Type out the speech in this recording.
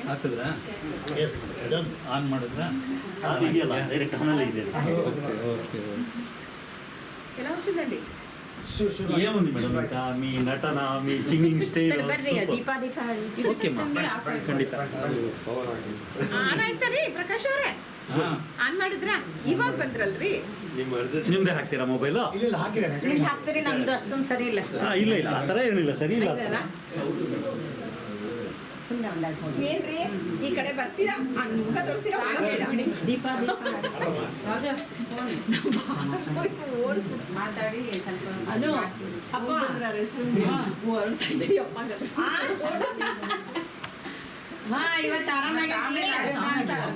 ಹಾಕಿದ್ರಾ? S done. On ಮಾಡಿದ್ರಾ? అదియಲ್ಲ direct ఆనలే ಇದೆ. Okay. ఎలా వచ్చిందండి? ఏముంది మేడం ఇంకా మీ నటన మీ సింగింగ్ స్టైల్ ಓಕೆ ಮಾ ಖಂಡಿತ. ಆನ್ ಆಯ್ತರಿ ಪ್ರಕಾಶ್ ಅವರೇ? ಆನ್ ಮಾಡಿದ್ರಾ? ಇವಾಗ ಬಂದ್ರಲ್ರಿ? ನಿಮ್ದೇ ಹಾಕ್ತೀರಾ ಮೊಬೈಲು? ಹಾಕ್ತೀರಿ, ನಮ್ದು ಅಷ್ಟೊಂದು ಸರಿ ಇಲ್ಲ. ಇಲ್ಲ ಇಲ್ಲ ಆ ಥರ ಏನಿಲ್ಲ, ಸರಿ ಇಲ್ಲ. ಏನ್ರಿ ಈ ಕಡೆ ಬರ್ತೀರಾ? ಮುಖ ತೋರಿಸಿರಾ? ದೀಪ ಮಾತಾಡಿ ಅನು ಇವತ್ತು ಆರಾಮಾಗಿ